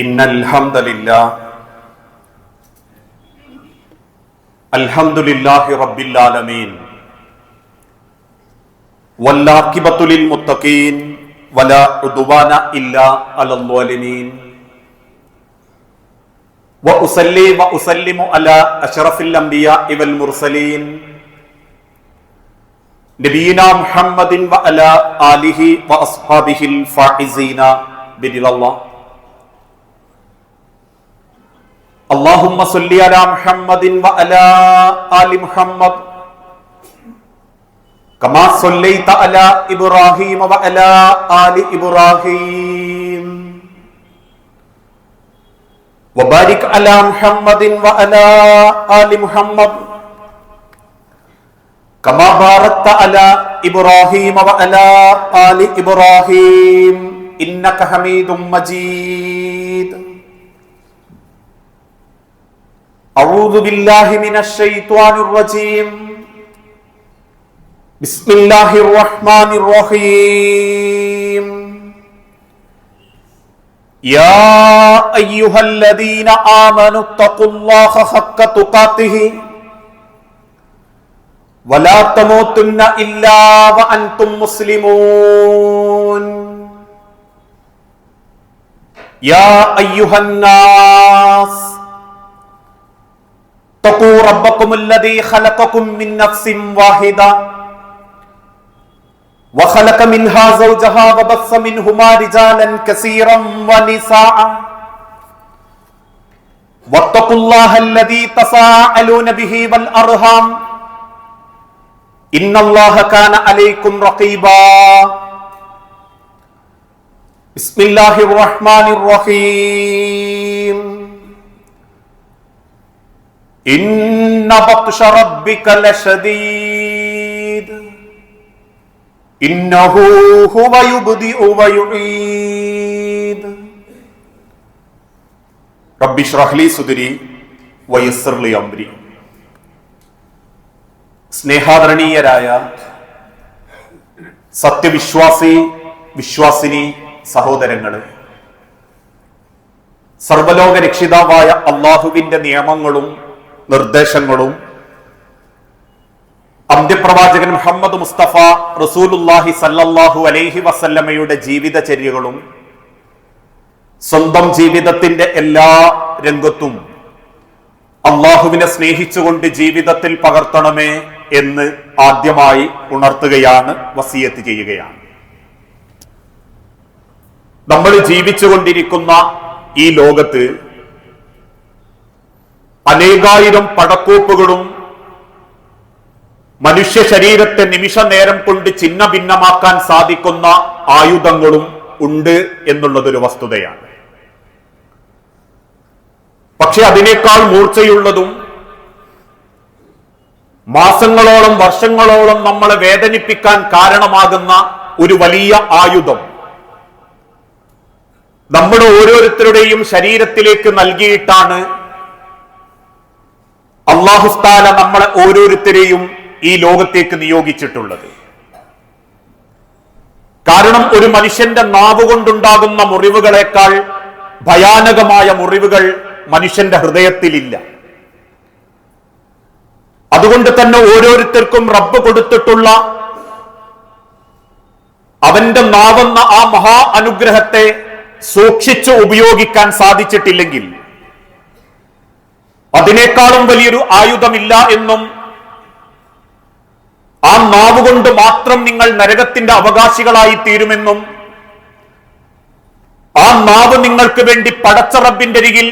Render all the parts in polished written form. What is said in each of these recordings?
ഇന്നൽ ഹംദലില്ലാഹി റബ്ബിൽ ആലമീൻ വല്ലാഖിബത്തു ലിൽ മുത്തഖീൻ വലാ ഉദ്വാന ഇല്ലാ അലൽ ളാലിമീൻ വഉസല്ലി വഉസല്ലിമു അലാ അശ്റഫിൽ അംബിയാഇ വൽ മുർസലീൻ നബിയിനാ മുഹമ്മദിൻ വഅലാ ആലിഹി വഅസ്ഹാബിഹിൽ ഫായിസീന ബിദില്ലാഹ്. اللهم صل على محمد وعلى آل محمد كما صليت على إبراهيم وعلى آل إبراهيم وبارك على محمد وعلى آل محمد كما باركت على إبراهيم وعلى آل إبراهيم إنك حميد مجيد. أعوذ بالله من الشيطان الرجيم. بسم الله الرحمن الرحيم. يا أيها الذين آمنوا اتقوا الله حق تقاته ولا تموتن إلا وأنتم مسلمون. يا أيها الناس اتقوا ربكم الذي خلقكم من نفس واحدة وخلق منها زوجها وبث منهما رجالا كثيرا ونساء واتقوا الله الذي تساءلون به والأرحام إن الله كان عليكم رقيبا. بسم الله الرحمن الرحيم. إن بطش ربك لشديد إنه هو يبدئ ويعيد. رب اشرح لي صدري ويسر لي أمري. സ്നേഹാദരണീയരായ വിശ്വാസിനി സഹോദരങ്ങളെ, സർവലോക രക്ഷിതാവായ അള്ളാഹുവിന്റെ നിയമങ്ങളും നിർദ്ദേശങ്ങളും അന്ത്യപ്രവാചകൻ മുഹമ്മദ് മുസ്തഫ റസൂലുള്ളാഹി സല്ലല്ലാഹു അലൈഹി വസല്ലമയുടെ ജീവിതചര്യകളും സ്വന്തം ജീവിതത്തിന്റെ എല്ലാ രംഗത്തും അള്ളാഹുവിനെ സ്നേഹിച്ചുകൊണ്ട് ജീവിതത്തിൽ പകർത്തണമേ എന്ന് ആദ്യമായി ഉണർത്തുകയാണ്, വസിയത്ത് ചെയ്യുകയാണ്. നമ്മൾ ജീവിച്ചുകൊണ്ടിരിക്കുന്ന ഈ ലോകത്ത് അനേകായിരം പടക്കോപ്പുകളും മനുഷ്യ ശരീരത്തെ നിമിഷ നേരം കൊണ്ട് ഛിന്ന ഭിന്നമാക്കാൻ സാധിക്കുന്ന ആയുധങ്ങളും ഉണ്ട് എന്നുള്ളതൊരു വസ്തുതയാണ്. പക്ഷെ അതിനേക്കാൾ മൂർച്ചയുള്ളതും മാസങ്ങളോളം വർഷങ്ങളോളം നമ്മളെ വേദനിപ്പിക്കാൻ കാരണമാകുന്ന ഒരു വലിയ ആയുധം നമ്മുടെ ഓരോരുത്തരുടെയും ശരീരത്തിലേക്ക് നൽകിയിട്ടാണ് അല്ലാഹുസ്താല നമ്മളെ ഓരോരുത്തരെയും ഈ ലോകത്തേക്ക് നിയോഗിച്ചിട്ടുള്ളത്. കാരണം ഒരു മനുഷ്യന്റെ നാവ് കൊണ്ടുണ്ടാകുന്ന മുറിവുകളെക്കാൾ ഭയാനകമായ മുറിവുകൾ മനുഷ്യന്റെ ഹൃദയത്തിലില്ല. അതുകൊണ്ട് തന്നെ ഓരോരുത്തർക്കും റബ്ബ് കൊടുത്തിട്ടുള്ള അവന്റെ നാവെന്ന ആ മഹാ അനുഗ്രഹത്തെ സൂക്ഷിച്ചു ഉപയോഗിക്കാൻ സാധിച്ചിട്ടില്ലെങ്കിൽ അതിനേക്കാളും വലിയൊരു ആയുധമില്ല എന്നും ആ നാവ് കൊണ്ട് മാത്രം നിങ്ങൾ നരകത്തിന്റെ അവകാശികളായി തീരുമെന്നും ആ നാവ് നിങ്ങൾക്ക് വേണ്ടി പടച്ച റബ്ബിന്റെ അരികിൽ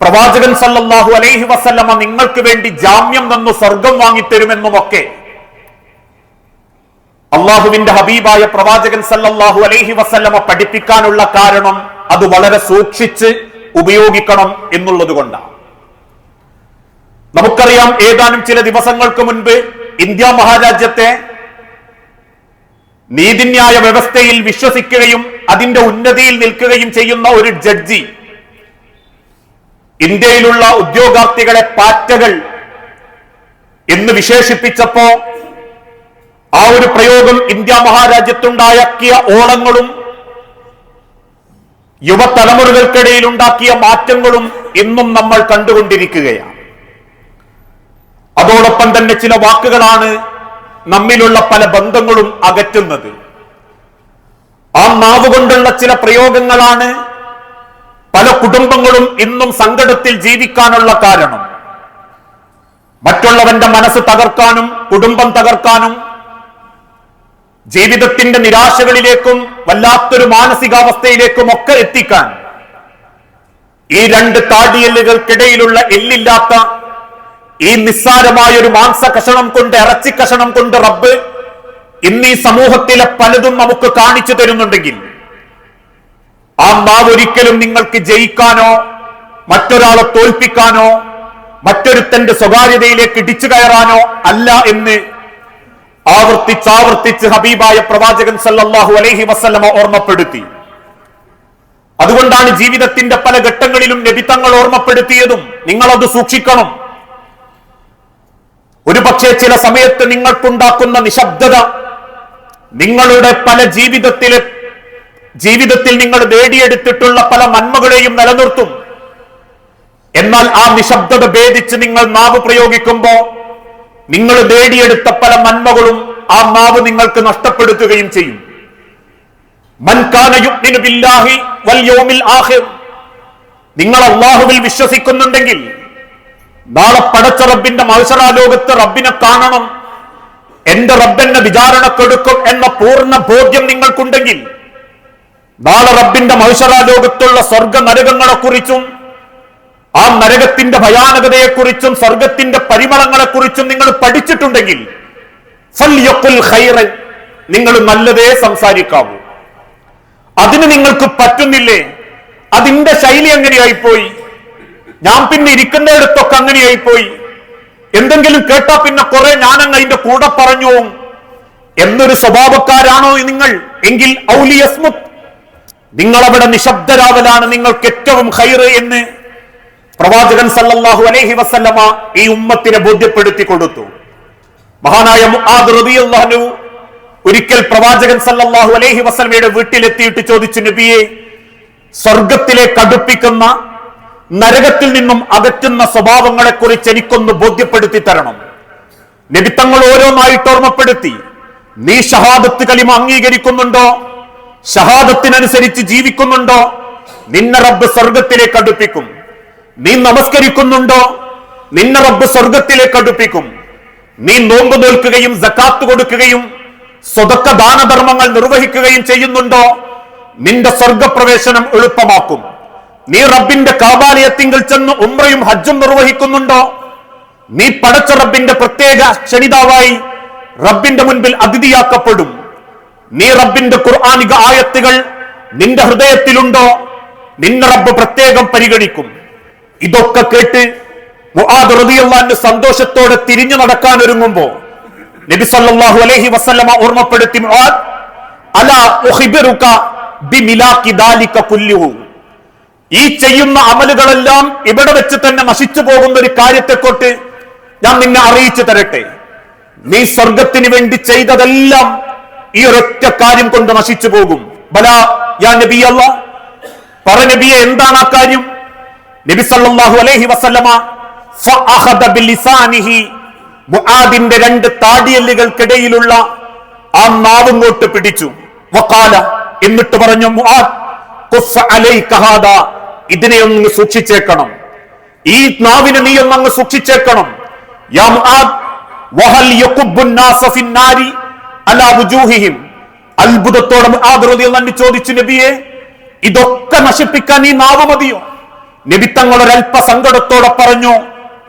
പ്രവാചകൻ സല്ലല്ലാഹു അലൈഹി വസല്ലമ നിങ്ങൾക്ക് വേണ്ടി ജാമ്യം തന്നു സ്വർഗം വാങ്ങിത്തരുമെന്നുമൊക്കെ അള്ളാഹുവിന്റെ ഹബീബായ പ്രവാചകൻ സല്ലല്ലാഹു അലൈഹി വസല്ലമ പഠിപ്പിക്കാനുള്ള കാരണം അത് വളരെ സൂക്ഷിച്ച് ഉപയോഗിക്കണം എന്നുള്ളത് കൊണ്ടാണ്. നമുക്കറിയാം, ഏതാനും ചില ദിവസങ്ങൾക്ക് മുൻപ് ഇന്ത്യ മഹാരാജ്യത്തെ നീതിന്യായ വ്യവസ്ഥയിൽ വിശ്വസിക്കുകയും അതിന്റെ ഉന്നതിയിൽ നിൽക്കുകയും ചെയ്യുന്ന ഒരു ജഡ്ജി ഇന്ത്യയിലുള്ള ഉദ്യോഗാർത്ഥികളെ പാറ്റകൾ എന്ന് വിശേഷിപ്പിച്ചപ്പോ ആ ഒരു പ്രയോഗം ഇന്ത്യ മഹാരാജ്യത്തുണ്ടാക്കിയ ഓളങ്ങളും യുവതലമുറകൾക്കിടയിൽ ഉണ്ടാക്കിയ മാറ്റങ്ങളും ഇന്നും നമ്മൾ കണ്ടുകൊണ്ടിരിക്കുകയാണ്. അതോടൊപ്പം തന്നെ ചില വാക്കുകളാണ് നമ്മിലുള്ള പല ബന്ധങ്ങളും അകറ്റുന്നത്. ആ നാവ് കൊണ്ടുള്ള ചില പ്രയോഗങ്ങളാണ് പല കുടുംബങ്ങളും ഇന്നും സങ്കടത്തിൽ ജീവിക്കാനുള്ള കാരണം. മറ്റുള്ളവന്റെ മനസ്സ് തകർക്കാനും കുടുംബം തകർക്കാനും ജീവിതത്തിന്റെ നിരാശകളിലേക്കും വല്ലാത്തൊരു മാനസികാവസ്ഥയിലേക്കും ഒക്കെ എത്തിക്കാൻ ഈ രണ്ട് താടിയെല്ലുകൾക്കിടയിലുള്ള എല്ലില്ലാത്ത ഈ നിസ്സാരമായൊരു മാംസകഷണം കൊണ്ട്, ഇറച്ചിക്കഷണം കൊണ്ട് റബ്ബ് ഇന്ന് ഈ സമൂഹത്തിലെ പലതും നമുക്ക് കാണിച്ചു തരുന്നുണ്ടെങ്കിൽ ആ നാവ് ഒരിക്കലും നിങ്ങൾക്ക് ജയിക്കാനോ മറ്റൊരാളെ തോൽപ്പിക്കാനോ മറ്റൊരുത്തന്റെ സ്വകാര്യതയിലേക്ക് ഇടിച്ചു കയറാനോ അല്ല എന്ന് ആവർത്തിച്ചാവർത്തിച്ച് ഹബീബായ പ്രവാചകൻ സല്ലല്ലാഹു അലൈഹി വസല്ലമ ഓർമ്മപ്പെടുത്തി. അതുകൊണ്ടാണ് ജീവിതത്തിന്റെ പല ഘട്ടങ്ങളിലും നബി തങ്ങൾ ഓർമ്മപ്പെടുത്തിയതും നിങ്ങളത് സൂക്ഷിക്കണം. ഒരുപക്ഷെ ചില സമയത്ത് നിങ്ങൾക്കുണ്ടാക്കുന്ന നിശബ്ദത നിങ്ങളുടെ പല ജീവിതത്തിൽ നിങ്ങൾ നേടിയെടുത്തിട്ടുള്ള പല നന്മകളെയും നിലനിർത്തും. എന്നാൽ ആ നിശബ്ദത ഭേദിച്ച് നിങ്ങൾ നാവ് പ്രയോഗിക്കുമ്പോൾ നിങ്ങൾ നേടിയെടുത്ത പല നന്മകളും ആ നാവ് നിങ്ങൾക്ക് നഷ്ടപ്പെടുത്തുകയും ചെയ്യും. മൻ കാന യുഅ്മിനു ബില്ലാഹി വൽ യൗമിൽ ആഖിർ, നിങ്ങൾ അല്ലാഹുവിൽ വിശ്വസിക്കുന്നുണ്ടെങ്കിൽ നാളെ പടച്ച റബ്ബിന്റെ മഹ്ശറാ ലോകത്ത് റബ്ബിനെ കാണണം, എന്റെ റബ്ബെന്നെ വിചാരണക്കെടുക്കും എന്ന പൂർണ്ണ ബോധ്യം നിങ്ങൾക്കുണ്ടെങ്കിൽ നാളെ റബ്ബിന്റെ മഹ്ശറാ ലോകത്തുള്ള സ്വർഗ നരകങ്ങളെ കുറിച്ചും ആ നരകത്തിന്റെ ഭയാനകതയെക്കുറിച്ചും സ്വർഗത്തിന്റെ പരിമളങ്ങളെക്കുറിച്ചും നിങ്ങൾ പഠിച്ചിട്ടുണ്ടെങ്കിൽ ഫൽയഖുൽ ഖൈറൻ, നിങ്ങൾ നല്ലതേ സംസാരിക്കാവൂ. അതിന് നിങ്ങൾക്ക് പറ്റുന്നില്ലേ, അതിന്റെ ശൈലി എങ്ങനെയായിപ്പോയി, ഞാൻ പിന്നെ ഇരിക്കുന്നിടത്തൊക്കെ അങ്ങനെയായിപ്പോയി, എന്തെങ്കിലും കേട്ടാ പിന്നെ കുറെ ഞാനങ്ങ് അതിന്റെ കൂടെ പറഞ്ഞു എന്നൊരു സ്വഭാവക്കാരാണോ നിങ്ങൾ എങ്കിൽ ഔലിയസ്മുത്, നിങ്ങളവിടെ നിശബ്ദരാവലാണ് നിങ്ങൾക്ക് ഏറ്റവും ഖൈറ് എന്ന് പ്രവാചകൻ സല്ലല്ലാഹു അലൈഹി വസല്ലമ ഈ ഉമ്മത്തിനെ ബോധ്യപ്പെടുത്തി കൊടുത്തു. മഹാനായ മുആദ് റളിയല്ലാഹു അൻഹു ഒരിക്കൽ പ്രവാചകൻ സല്ലല്ലാഹു അലൈഹി വസല്ലമയുടെ വീട്ടിലെത്തിയിട്ട് ചോദിച്ചു, നബിയെ, സ്വർഗത്തിലേക്ക് അടുപ്പിക്കുന്ന നരകത്തിൽ നിന്നും അകറ്റുന്ന സ്വഭാവങ്ങളെ കുറിച്ച് എനിക്കൊന്ന് ബോധ്യപ്പെടുത്തി തരണം. നബി തങ്ങൾ ഓരോന്നായിട്ട് ഓർമ്മപ്പെടുത്തി. നീ ഷഹാദത്ത് കലിമ അംഗീകരിക്കുന്നുണ്ടോ, ഷഹാദത്തിനനുസരിച്ച് ജീവിക്കുന്നുണ്ടോ, നിന്നെ റബ്ബ് സ്വർഗത്തിലേക്ക് അടുപ്പിക്കും. നീ നമസ്കരിക്കുന്നുണ്ടോ, നിന്നെ റബ്ബ് സ്വർഗത്തിലേക്ക് അടുപ്പിക്കും. നീ നോമ്പ് നോൽക്കുകയും സക്കാത്ത് കൊടുക്കുകയും സ്വതക്ക ദാനധർമ്മങ്ങൾ നിർവഹിക്കുകയും ചെയ്യുന്നുണ്ടോ, നിന്റെ സ്വർഗപ്രവേശനം എളുപ്പമാക്കും. നീ റബ്ബിന്റെ കാബാലയത്തിങ്കിൽ ചെന്ന് ഉംറയും ഹജ്ജും നിർവഹിക്കുന്നുണ്ടോ, നീ പടച്ച റബ്ബിന്റെ പ്രത്യേക ക്ഷണിതാവായി റബ്ബിന്റെ മുൻപിൽ അതിഥിയാക്കപ്പെടും. നീ റബ്ബിന്റെ ഖുർആനിക ആയത്തുകൾ നിന്റെ ഹൃദയത്തിലുണ്ടോ, നിന്നെ റബ്ബ് പ്രത്യേകം പരിഗണിക്കും. ഇതൊക്കെ കേട്ട് മുആദ് റളിയല്ലാഹു അൻഹു സന്തോഷത്തോടെ തിരിഞ്ഞു നടക്കാൻ ഒരുങ്ങുമ്പോ നബി സല്ലല്ലാഹു അലൈഹി വസല്ലമ ഓർമ്മപ്പെടുത്തി, മുആദ്, അലാ ഉഖ്ബിറുക ബിമിലാക്കി ദാലിക കുല്ലുഹു, ഈ ചെയ്യുന്ന അമലുകളെല്ലാം ഇവിടെ വെച്ച് തന്നെ നശിച്ചു പോകുന്ന ഒരു കാര്യത്തെക്കൊണ്ട് ഞാൻ നിന്നെ അറിയിച്ചു തരട്ടെ. നീ സ്വർഗത്തിന് വേണ്ടി ചെയ്തതെല്ലാം ഈ ഒരൊറ്റ കാര്യം കൊണ്ട് നശിച്ചു പോകും. ബലാ യാ നബി അല്ലാഹ്, പറ നബിയെ, എന്താണ് ആ കാര്യം? നബി സല്ലല്ലാഹു അലൈഹി വസല്ലമ ഫഅഖദ ബിലിസാനിഹി, മുആദിന്റെ രണ്ട് താടിയെല്ലുകൾക്കിടയിലുള്ള ആ നാവുങ്ങോട്ട് പിടിച്ചു. വഖാല, എന്നിട്ട് പറഞ്ഞു, മുആദ്, ഖുഫ അലൈക ഹാദാ, ഇതിനെ ഒന്ന് സൂക്ഷിച്ചേക്കണം, ഈ നാവിനെ നീ ഒന്ന് സൂക്ഷിച്ചേക്കണം. യാ മുആദ്, വഹൽ യഖുബ്ബുൻ നാസ ഫിന്നാരി അലാ വുജൂഹിഹിം, അത്ഭുതത്തോടെ മുആദ് റളിയല്ലാഹു അൻഹു ചോദിച്ചു, നബിയെ, ഇതൊക്കെ നശിപ്പിക്കാൻ ഈ നാവ് മതിയോ? നബി തങ്ങൾ ഒരൽപ്പ സങ്കടത്തോടെ പറഞ്ഞു,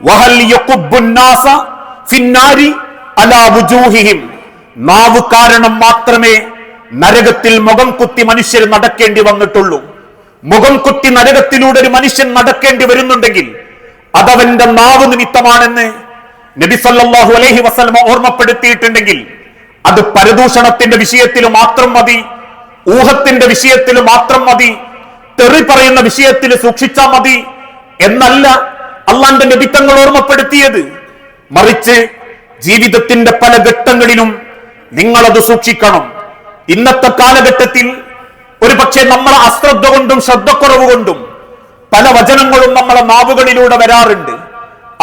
വഹൽ യഖുബ്ബുൻ നാസ ഫിന്നാരി അലാ വുജൂഹിഹിം, നാവ് കാരണം മാത്രമേ നരകത്തിൽ മുഖം കുത്തി മനുഷ്യർ നടക്കേണ്ടി വന്നിട്ടുള്ളൂ. മുഖം കുത്തി നരകത്തിലൂടെ ഒരു മനുഷ്യൻ നടക്കേണ്ടി വരുന്നുണ്ടെങ്കിൽ അതവന്റെ നാവ് നിമിത്തമാണെന്ന് നബി സല്ലല്ലാഹു അലൈഹി വസല്ലമ ഓർമ്മപ്പെടുത്തിയിട്ടുണ്ടെങ്കിൽ അത് പരദൂഷണത്തിന്റെ വിഷയത്തിൽ മാത്രം മതി, ഊഹത്തിന്റെ വിഷയത്തിൽ മാത്രം മതി, തെറി പറയുന്ന വിഷയത്തിൽ സൂക്ഷിച്ചാൽ മതി എന്നല്ല അള്ളാന്റെ നബി തങ്ങൾ ഓർമ്മപ്പെടുത്തിയത്. മറിച്ച് ജീവിതത്തിന്റെ പല ഘട്ടങ്ങളിലും നിങ്ങളത് സൂക്ഷിക്കണം. ഇന്നത്തെ കാലഘട്ടത്തിൽ ഒരു പക്ഷേ നമ്മളെ അശ്രദ്ധ കൊണ്ടും ശ്രദ്ധക്കുറവ് കൊണ്ടും പല വചനങ്ങളും നമ്മളെ നാവുകളിലൂടെ വരാറുണ്ട്.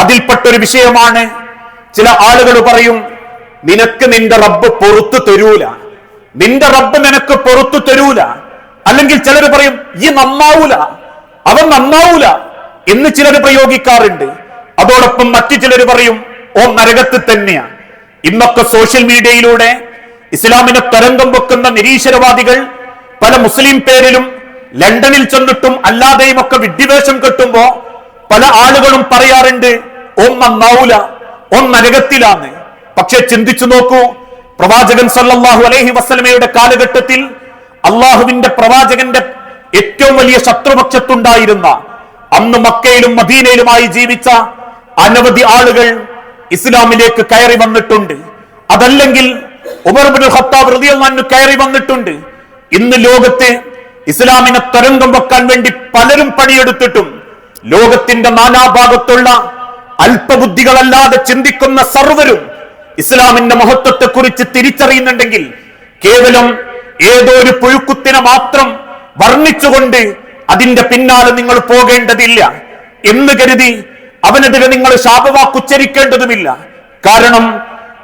അതിൽപ്പെട്ടൊരു വിഷയമാണ്, ചില ആളുകൾ പറയും, നിനക്ക് നിന്റെ റബ്ബ് പൊറത്തു തരൂല, നിന്റെ റബ്ബ് നിനക്ക് പൊറത്തു തരൂല. അല്ലെങ്കിൽ ചിലർ പറയും, ഈ നന്നാവൂല, അവൻ നന്നാവൂല എന്ന് ചിലർ പ്രയോഗിക്കാറുണ്ട്. അതോടൊപ്പം മറ്റു ചിലർ പറയും, ഓ നരകത്തിൽ തന്നെയാ. ഇന്നൊക്കെ സോഷ്യൽ മീഡിയയിലൂടെ ഇസ്ലാമിനെ തരംഗം വെക്കുന്ന നിരീശ്വരവാദികൾ പല മുസ്ലിം പേരിലും ലണ്ടനിൽ ചെന്നിട്ടും അല്ലാതെയും ഒക്കെ വിഡ്ഢിവേഷം കെട്ടുമ്പോ പല ആളുകളും പറയാറുണ്ട്, ഓം നന്നാവൂല, ഓം നരകത്തിലാണ്. പക്ഷെ ചിന്തിച്ചു നോക്കൂ, പ്രവാചകൻ സല്ലല്ലാഹു അലൈഹി വസല്ലമയുടെ കാലഘട്ടത്തിൽ അള്ളാഹുവിന്റെ പ്രവാചകന്റെ ഏറ്റവും വലിയ ശത്രുപക്ഷത്തുണ്ടായിരുന്ന, അന്ന് മക്കയിലും മദീനയിലുമായി ജീവിച്ച അനവധി ആളുകൾ ഇസ്ലാമിലേക്ക് കയറി വന്നിട്ടുണ്ട്. അതല്ലെങ്കിൽ ഉമർ ഇബ്നുൽ ഖത്താബ് റളിയല്ലാഹു അൻഹു കയറി വന്നിട്ടുണ്ട്. ഇന്ന് ലോകത്ത് ഇസ്ലാമിനെ തരംഗം വെക്കാൻ വേണ്ടി പലരും പണിയെടുത്തിട്ടും ലോകത്തിന്റെ നാനാഭാഗത്തുള്ള അല്പബുദ്ധികളല്ലാതെ ചിന്തിക്കുന്ന സർവരും ഇസ്ലാമിന്റെ മഹത്വത്തെ കുറിച്ച് തിരിച്ചറിയുന്നുണ്ടെങ്കിൽ കേവലം ഏതോ ഒരു പുഴുക്കുത്തിനെ മാത്രം വർണ്ണിച്ചുകൊണ്ട് അതിന്റെ പിന്നാലെ നിങ്ങൾ പോകേണ്ടതില്ല എന്ന് കരുതി അവനെതിരെ നിങ്ങൾ ശാപവാക്കുച്ചരിക്കേണ്ടതുമില്ല. കാരണം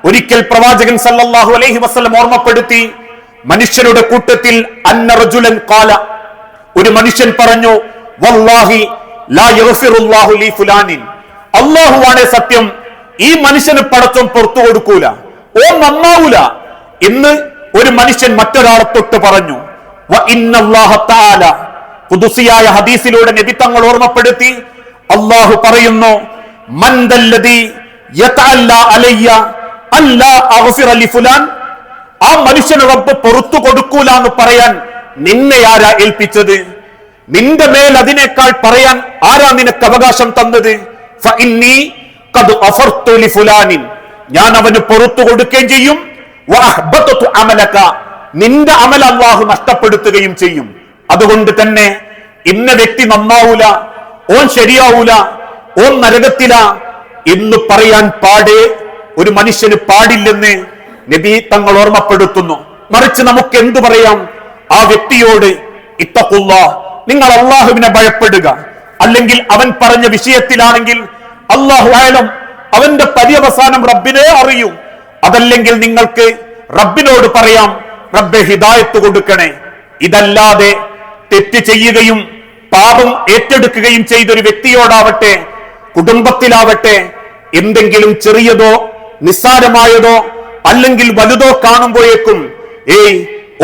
ഒരിക്കൽ പ്രവാചകൻ സല്ലല്ലാഹു അലൈഹി വസല്ലം ഓർമ്മപ്പെടുത്തി, മനുഷ്യരുടെ കൂട്ടത്തിൽ അന്ന റജുലൻ ഖാല, ഒരു മനുഷ്യൻ പറഞ്ഞു, വല്ലാഹി ലാ യഗ്ഫിറുല്ലാഹു ലി ഫുലാനിൻ, അല്ലാഹുവാണ് സത്യം, ഈ മനുഷ്യന് പടച്ചോൻ പുറത്തു കൊടുക്കൂല, ഓ നന്നാവൂല എന്ന് ഒരു മനുഷ്യൻ മറ്റൊരാളെ തൊട്ട് പറഞ്ഞു. വ ഇന്നല്ലാഹ തആല, ഖുദ്സിയായ ഹദീസിലൂടെ നബി തങ്ങൾ ഓർമ്മപ്പെടുത്തി, അല്ലാഹു പറയുന്നു, മൻ ദല്ലദി യതഅല്ല അലയ്യ അല്ലാ അഗ്ഫിറ ലി ഫുലാൻ, ആ മനുഷ്യന് റബ്ബ് പുറത്തു കൊടുക്കൂല എന്ന് പറയാൻ നിന്നെ ആരാ ഏൽപ്പിച്ചത്? നിന്റെ മേൽ അതിനേക്കാൾ പറയാൻ ആരാ നിനക്ക് അവകാശം തന്നത്? ഫഇന്നി ഖദ് അഫർതു ലി ഫുലാനിൻ, ഞാൻ അവന് പുറത്തു കൊടുക്കുകയും ചെയ്യും. വഅഹ്ബതതു അമലക, നിന്റെ അമൽ അല്ലാഹു നഷ്ടപ്പെടുത്തുകയും ചെയ്യും. അതുകൊണ്ട് തന്നെ ഇന്ന വ്യക്തി നന്നാവൂല, ഓൻ ശരിയാവൂല, ഓൻ നരകത്തില എന്ന് പറയാൻ പാടേ ഒരു മനുഷ്യന് പാടില്ലെന്ന് നബി തങ്ങൾ ഓർമ്മപ്പെടുത്തുന്നു. മറിച്ച് നമുക്ക് എന്തു പറയാം? ആ വ്യക്തിയോട് ഇത്തഖുല്ലാഹ്, നിങ്ങൾ അള്ളാഹുവിനെ ഭയപ്പെടുക. അല്ലെങ്കിൽ അവൻ പറഞ്ഞ വിഷയത്തിലാണെങ്കിൽ അല്ലാഹു അഅലം, അവന്റെ പര്യവസാനം റബ്ബിനെ അറിയൂ. അതല്ലെങ്കിൽ നിങ്ങൾക്ക് റബ്ബിനോട് പറയാം, റബ്ബെ ഹിദായത്ത് കൊടുക്കണേ. ഇതല്ലാതെ തെറ്റ് ചെയ്യുകയും പാപം ഏറ്റെടുക്കുകയും ചെയ്തൊരു വ്യക്തിയോടാവട്ടെ, കുടുംബത്തിലാവട്ടെ, എന്തെങ്കിലും ചെറിയതോ നിസ്സാരമായതോ അല്ലെങ്കിൽ വലുതോ കാണുമ്പോഴേക്കും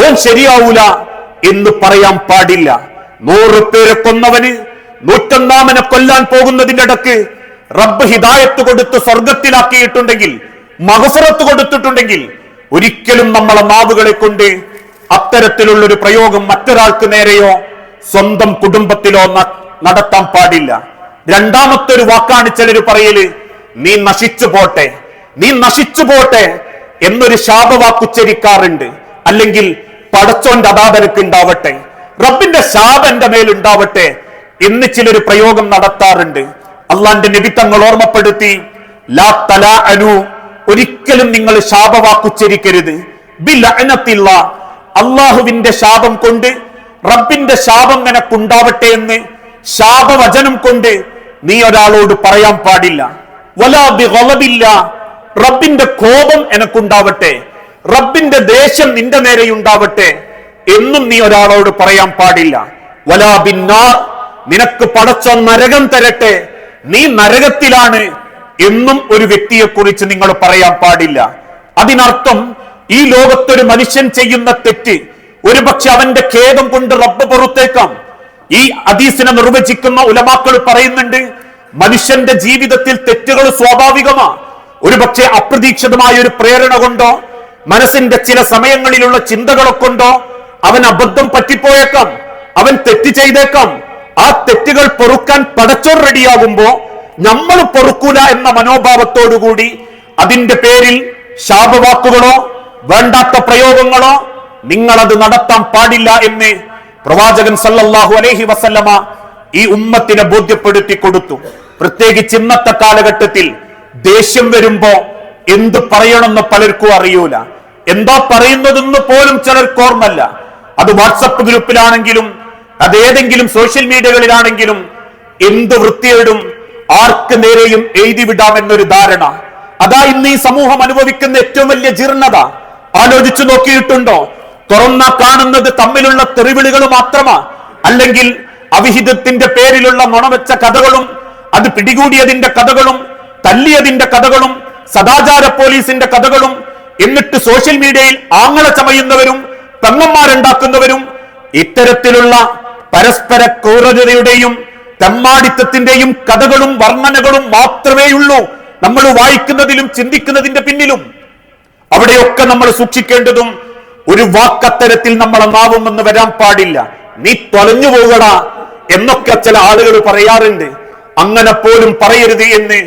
ഓൻ ശരിയാവൂല എന്ന് പറയാൻ പാടില്ല. 100 പേരെ കൊന്നവന് 101 കൊല്ലാൻ പോകുന്നതിന്റെ ഇടക്ക് റബ്ബ് ഹിദായത്ത് കൊടുത്ത് സ്വർഗത്തിലാക്കിയിട്ടുണ്ടെങ്കിൽ, മഗ്ഫിറത്ത് കൊടുത്തിട്ടുണ്ടെങ്കിൽ, ഒരിക്കലും നമ്മളെ നാവുകളെ കൊണ്ട് അത്തരത്തിലുള്ള ഒരു പ്രയോഗം മറ്റൊരാൾക്ക് നേരെയോ സ്വന്തം കുടുംബത്തിലോ നടത്താൻ പാടില്ല. രണ്ടാമത്തെ ഒരു വാക്കാണ് ചിലർ പറയല്, നീ നശിച്ചു പോട്ടെ, നീ നശിച്ചു പോട്ടെ എന്നൊരു ശാപവാക്കുച്ചരിക്കാറുണ്ട്. അല്ലെങ്കിൽ പടച്ചോന്റെ അദാബനക്ക് ഉണ്ടാവട്ടെ, റബ്ബിന്റെ ശാപം എന്റെ മേലുണ്ടാവട്ടെ എന്ന് ചിലർ പ്രയോഗം നടത്താറുണ്ട്. അള്ളാന്റെ നബി തങ്ങൾ ഓർമ്മപ്പെടുത്തി, ലാ തലാഅനു, ഒരിക്കലും നിങ്ങൾ ശാപവാക്കുച്ചരിക്കരുത്. ബിലഅനത്തില്ല, അള്ളാഹുവിന്റെ ശാപം കൊണ്ട്, റബ്ബിന്റെ ശാപം നിനക്കുണ്ടാവട്ടെ എന്ന് ശാപവചനം കൊണ്ട് നീ ഒരാളോട് പറയാൻ പാടില്ല. വലാ ബിഗളബില്ല, റബ്ബിന്റെ കോപം എനക്കുണ്ടാവട്ടെ, റബ്ബിന്റെ ദേഷ്യം നിന്റെ നേരെയുണ്ടാവട്ടെ എന്നും നീ ഒരാളോട് പറയാൻ പാടില്ല. വലാ ബിന്നാർ, നിനക്ക് പടച്ച നരകം തരട്ടെ, നീ നരകത്തിലാണ് എന്നും ഒരു വ്യക്തിയെ കുറിച്ച് നിങ്ങൾ പറയാൻ പാടില്ല. അതിനർത്ഥം ഈ ലോകത്തൊരു മനുഷ്യൻ ചെയ്യുന്ന തെറ്റ് ഒരുപക്ഷെ അവന്റെ ഖേദം കൊണ്ട് റബ്ബ് പുറത്തേക്കാം. ഈ ഹദീസിനെ നിർവചിക്കുന്ന ഉലമാക്കൾ പറയുന്നുണ്ട്, മനുഷ്യന്റെ ജീവിതത്തിൽ തെറ്റുകൾ സ്വാഭാവികമാണ്. ഒരുപക്ഷെ അപ്രതീക്ഷിതമായ ഒരു പ്രേരണ കൊണ്ടോ മനസ്സിന്റെ ചില സമയങ്ങളിലുള്ള ചിന്തകളെ കൊണ്ടോ അവൻ അബദ്ധം പറ്റിപ്പോയേക്കാം, അവൻ തെറ്റ് ചെയ്തേക്കാം. ആ തെറ്റുകൾ പൊറുക്കാൻ പടച്ചോൻ റെഡിയാകുമ്പോ നമ്മൾ പൊറുക്കൂല എന്ന മനോഭാവത്തോടുകൂടി അതിന്റെ പേരിൽ ശാപവാക്കുകളോ വേണ്ടാത്ത പ്രയോഗങ്ങളോ നിങ്ങളത് നടത്താൻ പാടില്ല എന്ന് പ്രവാചകൻ സല്ലല്ലാഹു അലൈഹി വസല്ലമ ഈ ഉമ്മത്തിനെ ബോധ്യപ്പെടുത്തി കൊടുത്തു. പ്രത്യേകിച്ച് ഇന്നത്തെ കാലഘട്ടത്തിൽ ദേഷ്യം വരുമ്പോ എന്ത് പറയണമെന്ന് പലർക്കും അറിയൂല, എന്താ പറയുന്നതെന്ന് പോലും ചിലർക്ക് ഓർമ്മല്ല. അത് വാട്സപ്പ് ഗ്രൂപ്പിലാണെങ്കിലും അതേതെങ്കിലും സോഷ്യൽ മീഡിയകളിലാണെങ്കിലും എന്ത് വൃത്തിയേടും ആർക്ക് നേരെയും എഴുതി വിടാമെന്നൊരു ധാരണ. അതാ ഇന്ന് ഈ സമൂഹം അനുഭവിക്കുന്ന ഏറ്റവും വലിയ ജീർണത. ആലോചിച്ചു നോക്കിയിട്ടുണ്ടോ? തുറന്ന കാണുന്നത് തമ്മിലുള്ള തെറിവിളികൾ മാത്രമാ, അല്ലെങ്കിൽ അവിഹിതത്തിന്റെ പേരിലുള്ള നുണവെച്ച കഥകളും അത് പിടികൂടിയതിന്റെ കഥകളും തല്ലിയതിന്റെ കഥകളും സദാചാര പോലീസിന്റെ കഥകളും, എന്നിട്ട് സോഷ്യൽ മീഡിയയിൽ ആങ്ങളെ ചമയുന്നവരും പെങ്ങന്മാരുണ്ടാക്കുന്നവരും ഇത്തരത്തിലുള്ള പരസ്പര ക്രൂരതയുടെയും തെമ്മാടിത്തത്തിന്റെയും കഥകളും വർണ്ണനകളും മാത്രമേയുള്ളൂ നമ്മൾ വായിക്കുന്നതിലും ചിന്തിക്കുന്നതിന്റെ പിന്നിലും. അവിടെയൊക്കെ നമ്മൾ സൂക്ഷിക്കേണ്ടതും ഒരു വാക്കത്തരത്തിൽ നമ്മളെ നാവുമെന്ന് വരാൻ പാടില്ല. നീ തൊലഞ്ഞു പോകടാ എന്നൊക്കെ ചില ആളുകൾ പറയാറുണ്ട്. അങ്ങനെ പോലും പറയരുത് എന്ന്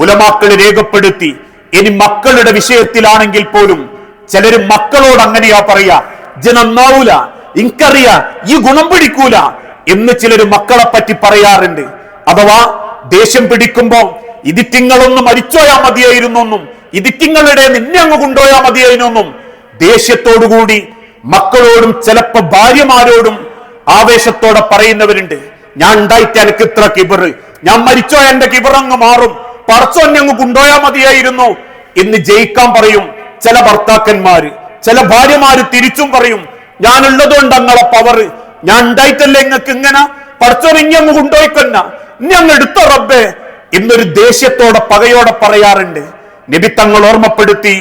ഉലമാക്കൾ രേഖപ്പെടുത്തി. ഇനി മക്കളുടെ വിഷയത്തിലാണെങ്കിൽ പോലും ചിലര് മക്കളോട് അങ്ങനെയാ പറയാ, ഇജ്ജ് നന്നാവൂല, ഇൻക്കറിയാ ഈ ഗുണം പിടിക്കൂല എന്ന് ചിലര് മക്കളെ പറ്റി പറയാറുണ്ട്. അഥവാ ദേഷ്യം പിടിക്കുമ്പോ ഇതിറ്റിങ്ങളൊന്നും മരിച്ചോയാ മതിയായിരുന്നൊന്നും, ഇതിറ്റിങ്ങളുടെ നിന്നെ അങ്ങ് കൊണ്ടുപോയാ മതിയായിരുന്നൊന്നും ദേഷ്യത്തോടുകൂടി മക്കളോടും ചിലപ്പോ ഭാര്യമാരോടും ആവേശത്തോടെ പറയുന്നവരുണ്ട്. ഞാൻ ഉണ്ടായിട്ട് എനിക്ക് ഇത്ര കിബറ്, ഞാൻ മരിച്ചോ എന്റെ കിബറങ്ങ് മാറും, പറച്ചോന്നെ അങ്ങ് കൊണ്ടുപോയാ മതിയായിരുന്നു എന്ന് ജയിക്കാൻ പറയും ചില ഭർത്താക്കന്മാര്. ചില ഭാര്യമാര് തിരിച്ചും പറയും, ഞാൻ ഉള്ളതുകൊണ്ട് അങ്ങളെ പവറ്, ഞാൻ ഉണ്ടായിട്ടല്ലേ ഇങ്ങക്ക് ഇങ്ങനെ, പറച്ചോൻ ഇനി അങ്ങ് കൊണ്ടുപോയിക്കൊന്ന, ഇനി അങ്ങ് എടുത്തോ റബ്ബേ എന്നൊരു ദേഷ്യത്തോടെ പകയോടെ പറയാറുണ്ട്. നബി തങ്ങൾ ഓർമ്മപ്പെടുത്തി,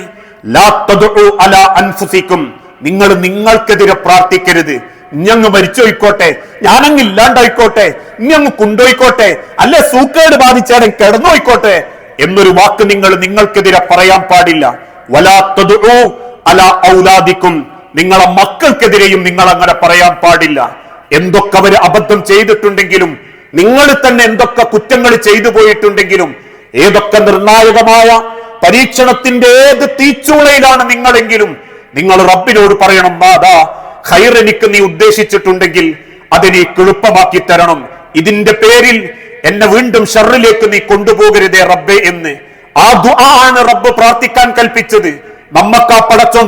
ലാ തദ്ഉ അലാ അൻഫുസിക്കും, നിങ്ങൾ നിങ്ങൾക്കെതിരെ പ്രാർത്ഥിക്കരുത്. ഇഞ്ഞങ്ങ് മരിച്ചോയിക്കോട്ടെ, ഞാനങ്ങ് ഇല്ലാണ്ടായിക്കോട്ടെ, ഇനി അങ്ങ് കൊണ്ടുപോയിക്കോട്ടെ, അല്ലെ സൂക്കേട് ബാധിച്ചാലും കിടന്നുപോയിക്കോട്ടെ എന്നൊരു വാക്ക് നിങ്ങൾ നിങ്ങൾക്കെതിരെ പറയാൻ പാടില്ല. വലാ തദ്ഉ അലാ ഔലാദിക്കും, നിങ്ങളെ മക്കൾക്കെതിരെയും നിങ്ങൾ അങ്ങനെ പറയാൻ പാടില്ല. എന്തൊക്കെ അവര് അബദ്ധം ചെയ്തിട്ടുണ്ടെങ്കിലും, നിങ്ങൾ തന്നെ എന്തൊക്കെ കുറ്റങ്ങൾ ചെയ്തു പോയിട്ടുണ്ടെങ്കിലും, ഏതൊക്കെ നിർണായകമായ പരീക്ഷണത്തിന്റെ ഏത് തീച്ചൂളയിലാണ് നിങ്ങളെങ്കിലും, നിങ്ങൾ റബ്ബിനോട് പറയണം, നാഥാ ഖൈർ എനിക്ക് നീ ഉദ്ദേശിച്ചിട്ടുണ്ടെങ്കിൽ അതിനെ എളുപ്പമാക്കി തരണം, ഇതിന്റെ പേരിൽ എന്നെ വീണ്ടും ഷർറിലേക്ക് നീ കൊണ്ടുപോകരുതേ റബ്ബേ എന്ന്. ആ ദുആ ആണ് റബ്ബ് പ്രാർത്ഥിക്കാൻ കൽപ്പിച്ചത്. നമ്മക്കാ പടച്ചോൻ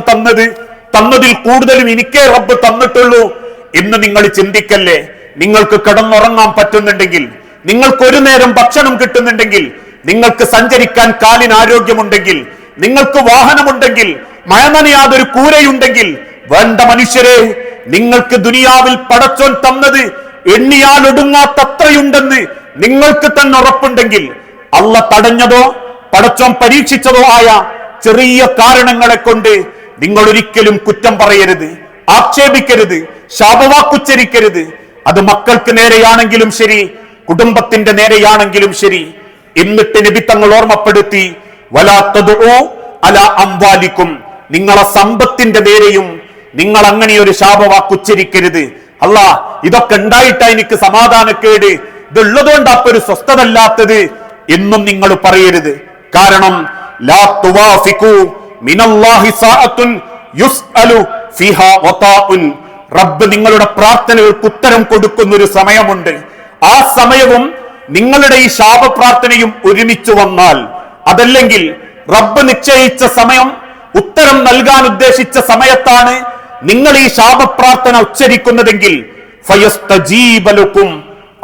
തന്നതിൽ കൂടുതലും എനിക്കേ റബ്ബ് തന്നിട്ടുള്ളൂ എന്ന് നിങ്ങൾ ചിന്തിക്കല്ലേ. നിങ്ങൾക്ക് കിടന്നുറങ്ങാൻ പറ്റുന്നുണ്ടെങ്കിൽ, നിങ്ങൾക്ക് ഒരു നേരം ഭക്ഷണം കിട്ടുന്നുണ്ടെങ്കിൽ, നിങ്ങൾക്ക് സഞ്ചരിക്കാൻ കാലിന് ആരോഗ്യമുണ്ടെങ്കിൽ, നിങ്ങൾക്ക് വാഹനമുണ്ടെങ്കിൽ, മഴ നനയാതൊരു കൂരയുണ്ടെങ്കിൽ, വേണ്ട മനുഷ്യരെ, നിങ്ങൾക്ക് ദുനിയാവിൽ പടച്ചോൻ തന്നത് എണ്ണിയാൽ ഒടുങ്ങാത്തത്രയുണ്ടെന്ന് നിങ്ങൾക്ക് തന്നെ ഉറപ്പുണ്ടെങ്കിൽ, അള്ള തടഞ്ഞതോ പടച്ചോൻ പരീക്ഷിച്ചതോ ആയ ചെറിയ കാരണങ്ങളെ കൊണ്ട് നിങ്ങൾ ഒരിക്കലും കുറ്റം പറയരുത്, ആക്ഷേപിക്കരുത്, ശാപവാക്കുച്ചരിക്കരുത്. അത് മക്കൾക്ക് നേരെയാണെങ്കിലും ശരി, കുടുംബത്തിന്റെ നേരെയാണെങ്കിലും ശരി. എന്നിട്ട് നബി തങ്ങൾ ഓർമ്മപ്പെടുത്തി, വലാ തദ്ഉ അലാ അംവാലിക്കും, നിങ്ങളെ സമ്പത്തിന്റെ നേരെയും നിങ്ങൾ അങ്ങനെ ഒരു ശാപവാക്കുച്ചരിക്കരുത്. അല്ലാ ഇതൊക്കെ ഉണ്ടായിട്ടാ എനിക്ക് സമാധാനക്കേട്, ഇതുള്ളതുകൊണ്ട് അപ്പൊ ഒരു സ്വസ്ഥതല്ലാത്തത് എന്നും നിങ്ങൾ പറയരുത്. കാരണം ലാ തുവാഫിഖു മിനല്ലാഹി സാഅത്തുൻ യുസ്അലു ഫിഹാ വതാഉൻ, റബ്ബ് നിങ്ങളുടെ പ്രാർത്ഥനകൾക്ക് ഉത്തരം കൊടുക്കുന്ന ഒരു സമയമുണ്ട്. ആ സമയവും നിങ്ങളുടെ ഈ ശാപപ്രാർത്ഥനയും ഒരുമിച്ച് വന്നാൽ, അതല്ലെങ്കിൽ റബ്ബ് നിശ്ചയിച്ച സമയം, ഉത്തരം നൽകാൻ ഉദ്ദേശിച്ച സമയത്താണ് നിങ്ങൾ ഈ ശാപപ്രാർത്ഥന ഉച്ചരിക്കുന്നതെങ്കിൽ ഫയസ്തജീബ ലക്കും,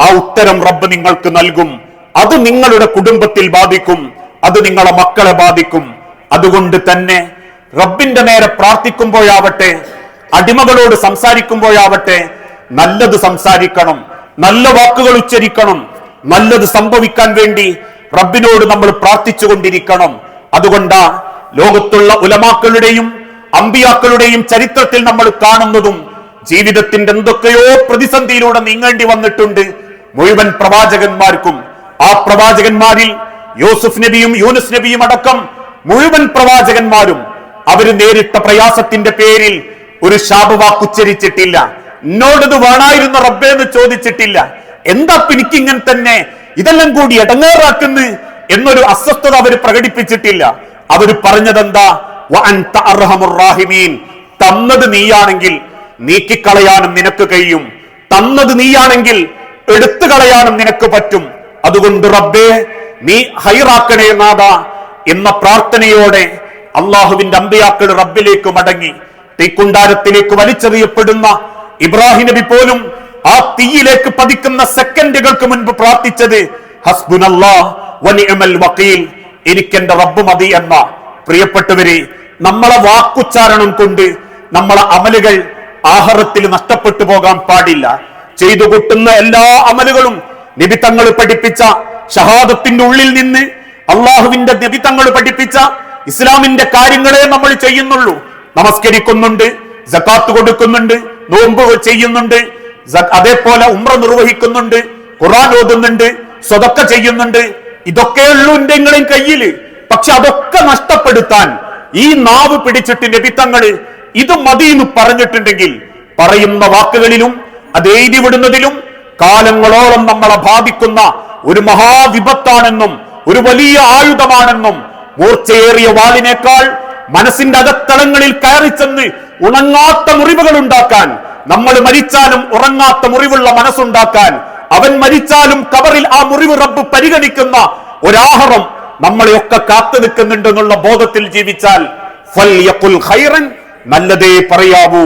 ആ ഉത്തരം റബ്ബ് നിങ്ങൾക്ക് നൽകും. അത് നിങ്ങളുടെ കുടുംബത്തിൽ ബാധിക്കും, അത് നിങ്ങളെ മക്കളെ ബാധിക്കും. അതുകൊണ്ട് തന്നെ റബ്ബിന്റെ നേരെ പ്രാർത്ഥിക്കുമ്പോഴാവട്ടെ, അടിമകളോട് സംസാരിക്കുമ്പോഴാവട്ടെ, നല്ലത് സംസാരിക്കണം, നല്ല വാക്കുകൾ ഉച്ചരിക്കണം. നല്ലത് സംഭവിക്കാൻ വേണ്ടി റബ്ബിനോട് നമ്മൾ പ്രാർത്ഥിച്ചു കൊണ്ടിരിക്കണം. അതുകൊണ്ടാ ലോകത്തുള്ള ഉലമാക്കളുടെയും അമ്പിയാക്കളുടെയും ചരിത്രത്തിൽ നമ്മൾ കാണുന്നതും, ജീവിതത്തിന്റെ എന്തൊക്കെയോ പ്രതിസന്ധിയിലൂടെ നീങ്ങേണ്ടി വന്നിട്ടുണ്ട് മുഴുവൻ പ്രവാചകന്മാർക്കും. ആ പ്രവാചകന്മാരിൽ യൂസുഫ് നബിയും യൂനുസ് നബിയും അടക്കം മുഴുവൻ പ്രവാചകന്മാരും അവര് നേരിട്ട പ്രയാസത്തിന്റെ പേരിൽ ഒരു ശാപവാക്കുച്ചരിച്ചിട്ടില്ല. എന്നോടത് വേണായിരുന്നു റബ്ബേ എന്ന് ചോദിച്ചിട്ടില്ല. എന്താ എനിക്ക് ഇങ്ങനെ തന്നെ, ഇതെല്ലാം കൂടി ഇടങ്ങേറാക്കുന്നു എന്നൊരു അസ്വസ്ഥത അവർ പ്രകടിപ്പിച്ചിട്ടില്ല. അവർ പറഞ്ഞതെന്താ, വഅൻത അർഹമുർ റാഹിമീൻ, തന്നത് നീയാണെങ്കിൽ നീക്കിക്കളയാനും നിനക്ക് കഴിയും, തന്നത് നീയാണെങ്കിൽ എടുത്തു കളയാനും നിനക്ക് പറ്റും. അതുകൊണ്ട് റബ്ബേ നീ ഹൈറാക്കണേ നാഥ എന്ന പ്രാർത്ഥനയോടെ അള്ളാഹുവിന്റെ അമ്പിയാക്കൾ റബ്ബിലേക്ക് മടങ്ങി. തീക്കുണ്ടാരത്തിലേക്ക് വലിച്ചെറിയപ്പെടുന്ന ഇബ്രാഹിം നബി പോലും ആ തീയിലേക്ക് പതിക്കുന്ന സെക്കൻഡുകൾക്ക് മുൻപ് പ്രാർത്ഥിച്ചത് ഹസ്ബുനല്ലാഹ് വനിഅമൽ വക്കീൽ, എനിക്കെന്റെ റബ്ബ് മതി എന്ന. പ്രിയപ്പെട്ടവരെ, നമ്മളെ വാക്കുച്ചാരണം കൊണ്ട് നമ്മളെ അമലുകൾ ആഖിറത്തിൽ നഷ്ടപ്പെട്ടു പോകാൻ പാടില്ല. ചെയ്തു കൂട്ടുന്ന എല്ലാ അമലുകളും നബി തങ്ങൾ പഠിപ്പിച്ച ഷഹാദത്തിന്റെ ഉള്ളിൽ നിന്ന് അള്ളാഹുവിന്റെ നബി തങ്ങൾ പഠിപ്പിച്ച ഇസ്ലാമിന്റെ കാര്യങ്ങളെ നമ്മൾ ചെയ്യുന്നുള്ളൂ. നമസ്കരിക്കുന്നുണ്ട്, സകാത്ത് കൊടുക്കുന്നുണ്ട്, നോമ്പ് ചെയ്യുന്നുണ്ട്, അതേപോലെ ഉംറ നിർവഹിക്കുന്നുണ്ട്, ഖുർആൻ ഓതുന്നുണ്ട്, സ്വതക്ക ചെയ്യുന്നുണ്ട്. ഇതൊക്കെയുള്ളൂ എന്തെങ്കിലും കയ്യില്. പക്ഷെ അതൊക്കെ നഷ്ടപ്പെടുത്താൻ ഈ നാവ് പിടിച്ചിട്ട് നബി തങ്ങള് ഇത് മതി എന്ന് പറഞ്ഞിട്ടുണ്ടെങ്കിൽ പറയുന്ന വാക്കുകളിലും അത് എഴുതി വിടുന്നതിലും കാലങ്ങളോളം നമ്മളെ ബാധിക്കുന്ന ഒരു മഹാവിപത്താണെന്നും ഒരു വലിയ ആയുധമാണെന്നും മൂർച്ചയേറിയ വാളിനേക്കാൾ മനസ്സിന്റെ അകത്തളങ്ങളിൽ കയറി ചെന്ന് ഉണങ്ങാത്ത മുറിവുകൾ ഉണ്ടാക്കാൻ, നമ്മൾ മരിച്ചാലും ഉറങ്ങാത്ത മുറിവുള്ള മനസ്സുണ്ടാക്കാൻ, അവൻ മരിച്ചാലും കബറിൽ ആ മുറിവ് റബ്ബ് പരിഗണിക്കുന്ന ഒരാഹറം നമ്മളെയൊക്കെ കാത്തു നിൽക്കുന്നുണ്ടെന്നുള്ള ബോധത്തിൽ ജീവിച്ചാൽ ഫൽയഖുൽ ഖൈറൻ, നല്ലതേ പറയാവൂ,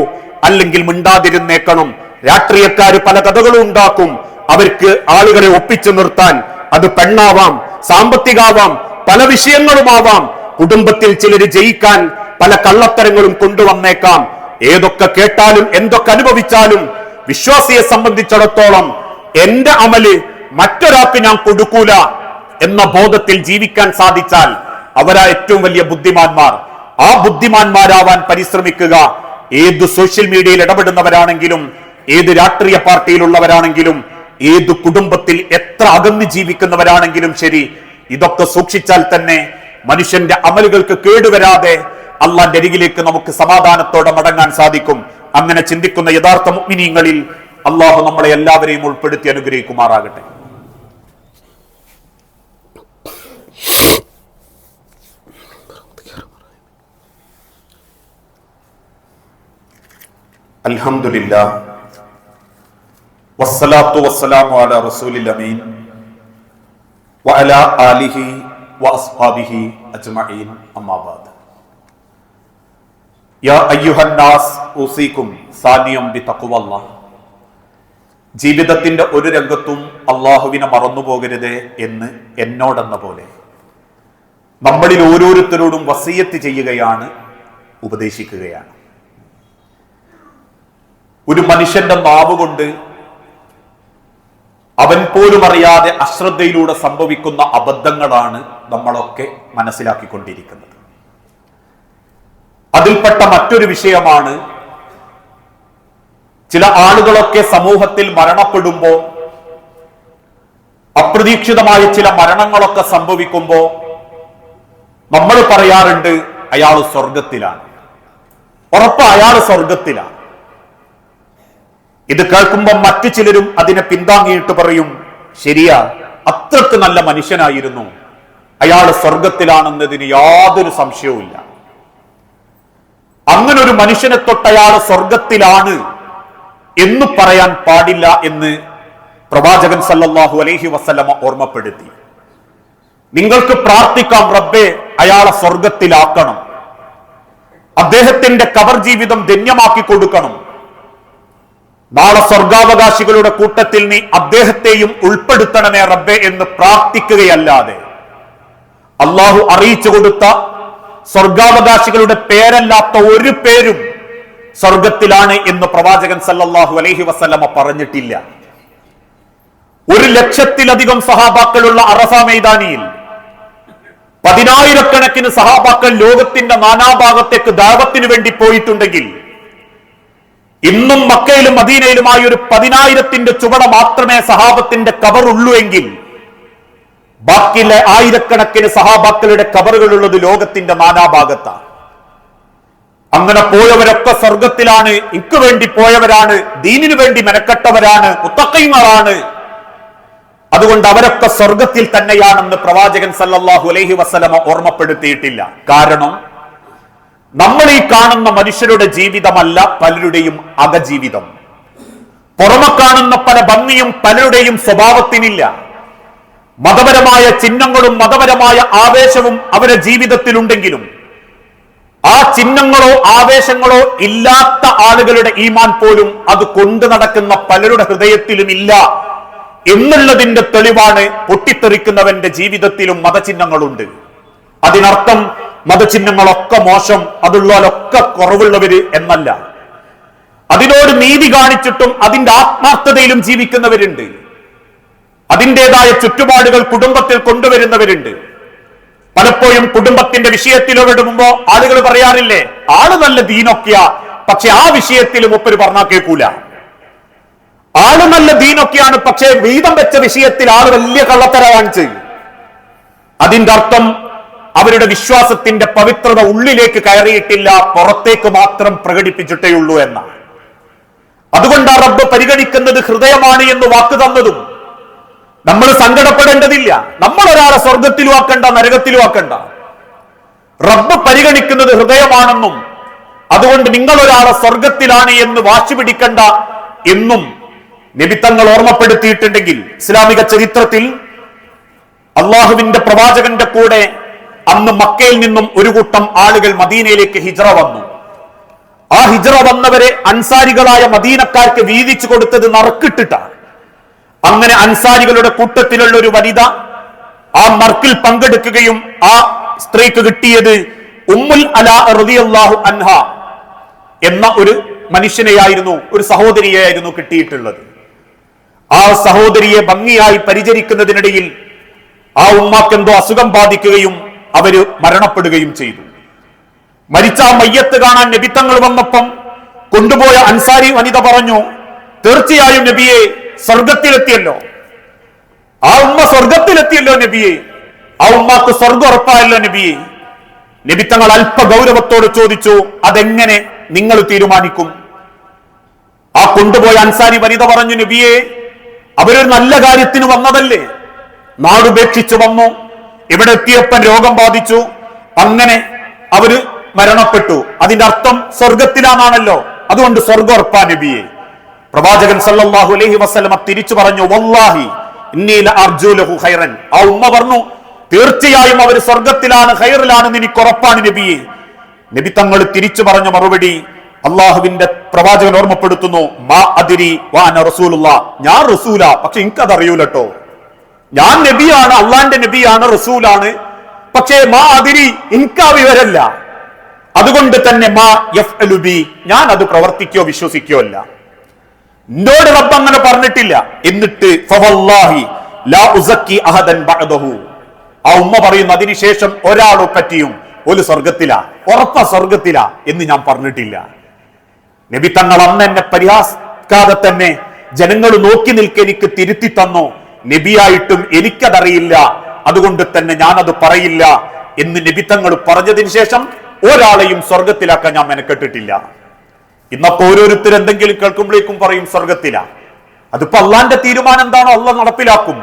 അല്ലെങ്കിൽ മിണ്ടാതിരുന്നേക്കണം. രാഷ്ട്രീയക്കാര് പല കഥകളും ഉണ്ടാക്കും അവർക്ക് ആളുകളെ ഒപ്പിച്ചു നിർത്താൻ. അത് പെണ്ണാവാം, സാമ്പത്തികാവാം, പല വിഷയങ്ങളുമാവാം. കുടുംബത്തിൽ ചിലര് ജയിക്കാൻ പല കള്ളത്തരങ്ങളും കൊണ്ടുവന്നേക്കാം. ഏതൊക്കെ കേട്ടാലും എന്തൊക്കെ അനുഭവിച്ചാലും വിശ്വാസിയെ സംബന്ധിച്ചിടത്തോളം എന്റെ അമല് മറ്റൊരാൾക്ക് ഞാൻ കൊടുക്കൂല എന്ന ബോധത്തിൽ ജീവിക്കാൻ സാധിച്ചാൽ അവരാ ഏറ്റവും വലിയ ബുദ്ധിമാന്മാർ. ആ ബുദ്ധിമാന്മാരാവാൻ പരിശ്രമിക്കുക. ഏത് സോഷ്യൽ മീഡിയയിൽ ഇടപെടുന്നവരാണെങ്കിലും, ഏത് രാഷ്ട്രീയ പാർട്ടിയിലുള്ളവരാണെങ്കിലും, ഏത് കുടുംബത്തിൽ എത്ര അകന്ന് ജീവിക്കുന്നവരാണെങ്കിലും ശരി, ഇതൊക്കെ സൂക്ഷിച്ചാൽ തന്നെ മനുഷ്യന്റെ അമലുകൾക്ക് കേടുവരാതെ അള്ളാന്റെ അരികിലേക്ക് നമുക്ക് സമാധാനത്തോടെ മടങ്ങാൻ സാധിക്കും. അങ്ങനെ ചിന്തിക്കുന്ന യഥാർത്ഥ മുഅ്മിനീങ്ങളിൽ അള്ളാഹു നമ്മളെ എല്ലാവരെയും ഉൾപ്പെടുത്തി അനുഗ്രഹിക്കുമാറാകട്ടെ. അൽഹംദുലില്ലാഹ് വസ്സലാത്തു വസ്സലാമു അലാ റസൂലിൽ അമീൻ വഅലാ ആലിഹി വഅസ്ഹാബിഹി അജ്മഈൻ, അമ്മാ ബഅദ്. യാ അയ്യുഹന്നാസ് ഊസീകും സാനിയം ബിതഖ്വല്ലാഹ്. ജീവിതത്തിന്റെ ഒരു രംഗത്തും അള്ളാഹുവിനെ മറന്നുപോകരുത് എന്ന് എന്നോടെന്ന പോലെ നമ്മളിൽ ഓരോരുത്തരോടും വസിയത്ത് ചെയ്യുകയാണ്, ഉപദേശിക്കുകയാണ്. ഒരു മനുഷ്യന്റെ നാവ് കൊണ്ട് അവൻ പോലും അറിയാതെ അശ്രദ്ധയിലൂടെ സംഭവിക്കുന്ന അബദ്ധങ്ങളാണ് നമ്മളൊക്കെ മനസ്സിലാക്കിക്കൊണ്ടിരിക്കുന്നത്. അതിൽപ്പെട്ട മറ്റൊരു വിഷയമാണ് ചില ആളുകളൊക്കെ സമൂഹത്തിൽ മരണപ്പെടുമ്പോ, അപ്രതീക്ഷിതമായ ചില മരണങ്ങളൊക്കെ സംഭവിക്കുമ്പോ നമ്മൾ പറയാറുണ്ട് അയാൾ സ്വർഗത്തിലാണ്, ഉറപ്പ് അയാൾ സ്വർഗത്തിലാണ്. ഇത് കേൾക്കുമ്പോൾ മറ്റു ചിലരും അതിനെ പിന്താങ്ങിയിട്ട് പറയും, ശരിയാ, അത്രക്ക് നല്ല മനുഷ്യനായിരുന്നു, അയാൾ സ്വർഗത്തിലാണെന്നതിന് യാതൊരു സംശയവുമില്ല. അങ്ങനെ ഒരു മനുഷ്യനെ തൊട്ട് അയാൾ സ്വർഗത്തിലാണ് എന്ന് പറയാൻ പാടില്ല എന്ന് പ്രവാചകൻ സല്ലല്ലാഹു അലൈഹി വസല്ലമ ഓർമ്മപ്പെടുത്തി. നിങ്ങൾക്ക് പ്രാർത്ഥിക്കാം, റബ്ബേ അയാളെ സ്വർഗത്തിലാക്കണം, അദ്ദേഹത്തിന്റെ ഖബർ ജീവിതം ധന്യമാക്കി കൊടുക്കണം, നാളെ സ്വർഗാവകാശികളുടെ കൂട്ടത്തിൽ നീ അദ്ദേഹത്തെയും ഉൾപ്പെടുത്തണമേ റബ്ബേ എന്ന് പ്രാർത്ഥിക്കുകയല്ലാതെ അള്ളാഹു അറിയിച്ചു കൊടുത്ത സ്വർഗാവകാശികളുടെ പേരല്ലാത്ത ഒരു പേരും സ്വർഗത്തിലാണ് എന്ന് പ്രവാചകൻ സല്ലല്ലാഹു അലൈഹി വസല്ലമ പറഞ്ഞിട്ടില്ല. 1,00,000-ലധികം സഹാബാക്കളുള്ള അറഫ മൈതാനിയിൽ 10,000-കണക്കിന് സഹാബാക്കൾ ലോകത്തിന്റെ നാനാഭാഗത്തേക്ക് ദഅവത്തിന് വേണ്ടി പോയിട്ടുണ്ടെങ്കിൽ ഇന്നും മക്കയിലും മദീനയിലുമായി ഒരു 10,000-ന്റെ ചുവട മാത്രമേ സഹാബത്തിന്റെ ഖബറുള്ളൂ എങ്കിൽ ബാക്കിയുള്ള 1000-കണക്കിന് സഹാബാക്കളുടെ ഖബറുകളുള്ളത് ലോകത്തിന്റെ നാനാഭാഗത്താണ്. അങ്ങനെ പോയവരൊക്കെ സ്വർഗത്തിലാണ്, എനിക്ക് വേണ്ടി പോയവരാണ്, ദീനിനു വേണ്ടി മെനക്കെട്ടവരാണ്, മുത്തഖീങ്ങളാണ്. അതുകൊണ്ട് അവരൊക്കെ സ്വർഗത്തിൽ തന്നെയാണെന്ന് പ്രവാചകൻ സല്ലല്ലാഹു അലൈഹി വസല്ലമ ഓർമ്മപ്പെടുത്തിയിട്ടില്ല. കാരണം നമ്മൾ ഈ കാണുന്ന മനുഷ്യരുടെ ജീവിതമല്ല പലരുടെയും അകജീവിതം. പുറമെ കാണുന്ന പല ഭംഗിയും പലരുടെയും സ്വഭാവത്തിനില്ല. മതപരമായ ചിഹ്നങ്ങളും മതപരമായ ആവേശവും അവരുടെ ജീവിതത്തിലുണ്ടെങ്കിലും ആ ചിഹ്നങ്ങളോ ആവേശങ്ങളോ ഇല്ലാത്ത ആളുകളുടെ ഈമാൻ പോലും അത് കൊണ്ടു നടക്കുന്ന പലരുടെ ഹൃദയത്തിലും ഇല്ല എന്നുള്ളതിന്റെ തെളിവാണ് പൊട്ടിത്തെറിക്കുന്നവന്റെ ജീവിതത്തിലും മതചിഹ്നങ്ങളുണ്ട്. അതിനർത്ഥം മതചിഹ്നങ്ങളൊക്കെ മോശം, അതുള്ളവരൊക്കെ കുറവുള്ളവര് എന്നല്ല. അതിനോട് നീതി കാണിച്ചിട്ടും അതിന്റെ ആത്മാർത്ഥതയിലും ജീവിക്കുന്നവരുണ്ട്. അതിൻ്റെതായ ചുറ്റുപാടുകൾ കുടുംബത്തിൽ കൊണ്ടുവരുന്നവരുണ്ട്. പലപ്പോഴും കുടുംബത്തിന്റെ വിഷയത്തിലോടുമ്പോ ആളുകൾ പറയാറില്ലേ, ആള് നല്ല ദീനൊക്കെയാ, പക്ഷെ ആ വിഷയത്തിൽ മുപ്പര് പറഞ്ഞാൽ കേൾക്കൂല. ആള് നല്ല ദീനൊക്കെയാണ്, പക്ഷേ വീതം വെച്ച വിഷയത്തിൽ ആള് വലിയ കള്ളത്തര കാണിച്ച്. അതിന്റെ അർത്ഥം അവരുടെ വിശ്വാസത്തിന്റെ പവിത്രത ഉള്ളിലേക്ക് കയറിയിട്ടില്ല, പുറത്തേക്ക് മാത്രം പ്രകടിപ്പിച്ചിട്ടേ ഉള്ളൂ എന്നാണ്. അതുകൊണ്ട് റബ്ബ് പരിഗണിക്കുന്നത് ഹൃദയമാണ് എന്ന് വാക്ക് തന്നതും നമ്മൾ സങ്കടപ്പെടേണ്ടതില്ല. നമ്മൾ ഒരാളെ സ്വർഗത്തിലും ആക്കണ്ട, നരകത്തിലും ആക്കണ്ട. റബ്ബ് പരിഗണിക്കുന്നത് ഹൃദയമാണെന്നും അതുകൊണ്ട് നിങ്ങൾ ഒരാളെ സ്വർഗത്തിലാണ് എന്ന് വാശി പിടിക്കണ്ട എന്നും നബിത്തങ്ങൾ ഓർമ്മപ്പെടുത്തിയിട്ടുണ്ടെങ്കിൽ, ഇസ്ലാമിക ചരിത്രത്തിൽ അള്ളാഹുവിന്റെ പ്രവാചകന്റെ കൂടെ അന്ന് മക്കയിൽ നിന്നും ഒരു കൂട്ടം ആളുകൾ മദീനയിലേക്ക് ഹിജ്റ വന്നു. ആ ഹിജ്റ വന്നവരെ അൻസാരികളായ മദീനക്കാർക്ക് വീതിച്ചു കൊടുത്തത് നറുക്കിട്ടിട്ടാണ്. അങ്ങനെ അൻസാരികളുടെ കൂട്ടത്തിലുള്ള ഒരു വനിത ആ നറുക്കിൽ പങ്കെടുക്കുകയും ആ സ്ത്രീക്ക് കിട്ടിയത് ഉമ്മുൽ അലാ റളിയല്ലാഹു അൻഹ എന്ന ഒരു മനുഷ്യനെയായിരുന്നു, ഒരു സഹോദരിയായിരുന്നു കിട്ടിയിട്ടുള്ളത്. ആ സഹോദരിയെ ഭംഗിയായി പരിചരിക്കുന്നതിനിടയിൽ ആ ഉമ്മാക്ക് എന്തോ അസുഖം ബാധിക്കുകയും അവര് മരണപ്പെടുകയും ചെയ്തു. മരിച്ച ആ മയ്യത്ത് കാണാൻ നബിത്തങ്ങൾ വന്നപ്പം കൊണ്ടുപോയ അൻസാരി വനിത പറഞ്ഞു, തീർച്ചയായും നബിയെ സ്വർഗത്തിലെത്തിയല്ലോ, ആ ഉമ്മ സ്വർഗത്തിലെത്തിയല്ലോ നബിയെ, ആ ഉമ്മാക്ക് സ്വർഗം ഉറപ്പായല്ലോ നബിയെ. നബിത്തങ്ങൾ അല്പ ഗൗരവത്തോട് ചോദിച്ചു, അതെങ്ങനെ നിങ്ങൾ തീരുമാനിക്കും? ആ കൊണ്ടുപോയ അൻസാരി വനിത പറഞ്ഞു, നബിയെ, അവരൊരു നല്ല കാര്യത്തിന് വന്നതല്ലേ, നാടുപേക്ഷിച്ചു വന്നു, ഇവിടെ എത്തിയപ്പൻ രോഗം ബാധിച്ചു, അങ്ങനെ അവര് മരണപ്പെട്ടു, അതിന്റെ അർത്ഥം സ്വർഗത്തിലാണല്ലോ, അതുകൊണ്ട് സ്വർഗം ഉറപ്പാ നബിയെ. പ്രവാചകൻ സല്ലല്ലാഹു അലൈഹി വസല്ലമ തിരിച്ചു പറഞ്ഞു, വല്ലാഹി ഇന്നി ലഅർജു ലഹു ഖൈറൻ. ആ ഉമ്മ പറഞ്ഞു, തീർച്ചയായും അവർ സ്വർഗത്തിലാണ്, ഖൈറിലാണെന്ന് എനിക്ക് ഉറപ്പാണ് നബിയെ. നബി തങ്ങൾ തിരിച്ചു പറഞ്ഞ മറുപടി അള്ളാഹുവിന്റെ പ്രവാചകൻ ഓർമ്മപ്പെടുത്തുന്നു, മാ അദ്രി വഅന റസൂലുള്ളാഹ്, ഞാൻ റസൂലാ, പക്ഷെ എനിക്കത് അറിയൂലട്ടോ. ഞാൻ നബിയാണ്, അള്ളാന്റെ നബിയാണ്, റസൂലാണ്, പക്ഷേ മാ അദ്രി, എനിക്കാ വിവരല്ല. അതുകൊണ്ട് തന്നെ മാ യഫ്അലു ബി, ഞാൻ അത് പ്രവർത്തിക്കോ വിശ്വസിക്കോ അല്ല. എന്നോട് റബ്ബ് അങ്ങനെ പറഞ്ഞിട്ടില്ല. എന്നിട്ട് ഫവല്ലാഹി ലാ ഉസക്കി അഹദൻ ബഅദഹു, ആ ഉമ്മ പറയുന്നു, അതിനുശേഷം ഒരാളെ പറ്റിയും ഒരു സ്വർഗത്തിലാ, ഉറപ്പാ സ്വർഗത്തിലാ എന്ന് ഞാൻ പറഞ്ഞിട്ടില്ല. നബി തങ്ങൾ അന്ന് എന്നെ പരിഹാസിക്കാതെ തന്നെ ജനങ്ങൾ നോക്കി നിൽക്കെ എനിക്ക് തിരുത്തി തന്നു. നബിയായിട്ടും എനിക്കതറിയില്ല, അതുകൊണ്ട് തന്നെ ഞാനത് പറയില്ല എന്ന് നബി തങ്ങൾ പറഞ്ഞതിന് ശേഷം ഒരാളെയും സ്വർഗത്തിലാക്കാൻ ഞാൻ മെനക്കെട്ടിട്ടില്ല. ഇന്നപ്പോ ഓരോരുത്തർ എന്തെങ്കിലും കേൾക്കുമ്പോഴേക്കും പറയും സ്വർഗത്തിലാ. അതിപ്പോ അള്ളാന്റെ തീരുമാനം എന്താണോ അള്ളാഹ് നടപ്പിലാക്കും.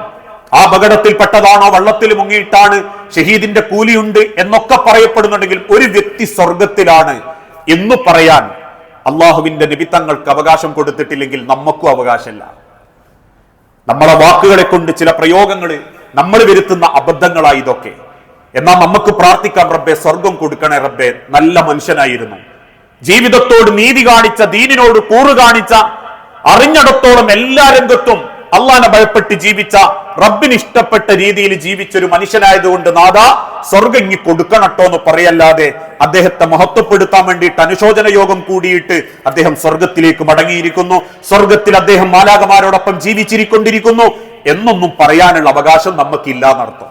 ആ അപകടത്തിൽപ്പെട്ടതാണോ, വെള്ളത്തിൽ മുങ്ങിയിട്ടാണ്, ഷഹീദിന്റെ കൂലിയുണ്ട് എന്നൊക്കെ പറയപ്പെടുന്നുണ്ടെങ്കിൽ ഒരു വ്യക്തി സ്വർഗത്തിലാണ് എന്ന് പറയാൻ അള്ളാഹുവിന്റെ നിബിത്തങ്ങൾക്ക് അവകാശം കൊടുത്തിട്ടില്ലെങ്കിൽ നമുക്കും അവകാശമില്ല. നമ്മളെ വാക്കുകളെ കൊണ്ട് ചില പ്രയോഗങ്ങൾ നമ്മൾ വരുത്തുന്ന അബദ്ധങ്ങളായി ഇതൊക്കെ. എന്നാൽ നമുക്ക് പ്രാർത്ഥിക്കാം, റബ്ബെ സ്വർഗം കൊടുക്കണേ റബ്ബെ. നല്ല മനുഷ്യനായിരുന്നു, ജീവിതത്തോട് നീതി കാണിച്ച, ദീനിനോട് കൂറ് കാണിച്ച, അറിഞ്ഞിടത്തോളം എല്ലാ രംഗത്തും അള്ളാനെ ഭയപ്പെട്ട് ജീവിച്ച, റബ്ബിന് ഇഷ്ടപ്പെട്ട രീതിയിൽ ജീവിച്ചൊരു മനുഷ്യനായതുകൊണ്ട് നാദാ സ്വർഗം ഇങ്ങി കൊടുക്കണട്ടോ എന്ന് പറയല്ലാതെ അദ്ദേഹത്തെ മഹത്വപ്പെടുത്താൻ വേണ്ടിയിട്ട് അനുശോചന യോഗം കൂടിയിട്ട് അദ്ദേഹം സ്വർഗത്തിലേക്ക് മടങ്ങിയിരിക്കുന്നു, സ്വർഗത്തിൽ അദ്ദേഹം മാലാഖമാരോടൊപ്പം ജീവിച്ചിരിക്കൊണ്ടിരിക്കുന്നു എന്നൊന്നും പറയാനുള്ള അവകാശം നമുക്കില്ല എന്നർത്ഥം.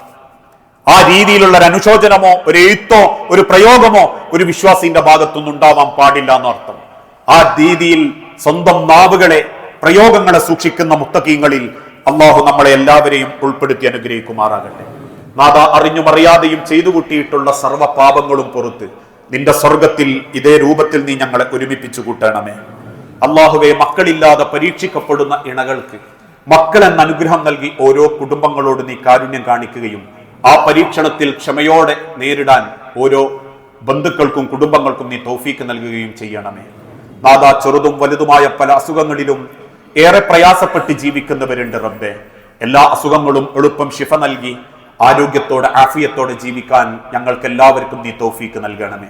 ആ രീതിയിലുള്ള ഒരു അനുശോചനമോ ഒരു എഴുത്തോ ഒരു പ്രയോഗമോ ഒരു വിശ്വാസിന്റെ ഭാഗത്തുനിന്ന് ഉണ്ടാവാൻ പാടില്ല എന്നർത്ഥം. ആ രീതിയിൽ സ്വന്തം നാവുകളെ, പ്രയോഗങ്ങളെ സൂക്ഷിക്കുന്ന മുത്തഖീങ്ങളിൽ അള്ളാഹു നമ്മളെ എല്ലാവരെയും ഉൾപ്പെടുത്തി അനുഗ്രഹിക്കുമാറാകട്ടെ. നാദാ, അറിഞ്ഞും അറിയാതെയും ചെയ്തു കൂട്ടിയിട്ടുള്ള സർവ്വ പാപങ്ങളും പുറത്ത് നിന്റെ സ്വർഗത്തിൽ ഇതേ രൂപത്തിൽ നീ ഞങ്ങളെ ഒരുമിപ്പിച്ചു കൂട്ടണമേ. അള്ളാഹുവെ, മക്കളില്ലാതെ പരീക്ഷിക്കപ്പെടുന്ന ഇണകൾക്ക് മക്കളെന്ന അനുഗ്രഹം നൽകി ഓരോ കുടുംബങ്ങളോട് നീ കാരുണ്യം കാണിക്കുകയും ആ പരീക്ഷണത്തിൽ ക്ഷമയോടെ നേരിടാൻ ഓരോ ബന്ധുക്കൾക്കും കുടുംബങ്ങൾക്കും നീ തൗഫീക്ക് നൽകുകയും ചെയ്യണമേ. നാദാ, ചെറുതും വലുതുമായ പല അസുഖങ്ങളിലും ഏറെ പ്രയാസപ്പെട്ട് ജീവിക്കുന്നവരുണ്ട് റബ്ബേ. എല്ലാ അസുഖങ്ങളും എളുപ്പം ശിഫ നൽകി ആരോഗ്യത്തോടെ ആഫിയത്തോടെ ജീവിക്കാൻ ഞങ്ങൾക്ക് എല്ലാവർക്കും നീ തൗഫീക്ക് നൽകണമേ.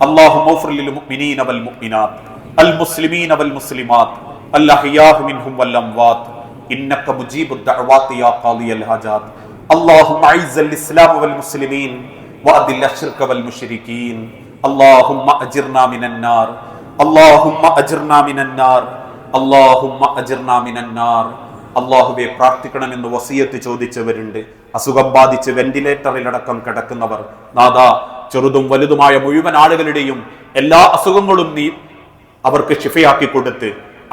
اللهم اغفر للمؤمنين والمؤمنات المسلمين والمسلمات الأحياء منهم والأموات إنك مجيب الدعوات يا قاضي الحاجات اللهم أعز الإسلام والمسلمين وأذل الشرك والمشركين اللهم أجرنا من النار اللهم أجرنا من النار اللهم أجرنا من النار അള്ളാഹുവെ പ്രാർത്ഥിക്കണമെന്ന് വസിയത്ത് ചോദിച്ചവരുണ്ട്. അസുഖം ബാധിച്ച് വെന്റിലേറ്ററിലടക്കം കിടക്കുന്നവർ, നാഥാ ചെറുതും വലുതുമായ മുഴുവൻ ആളുകളുടെയും എല്ലാ അസുഖങ്ങളും നീ അവർക്ക് ശിഫയാക്കി കൊടുത്ത്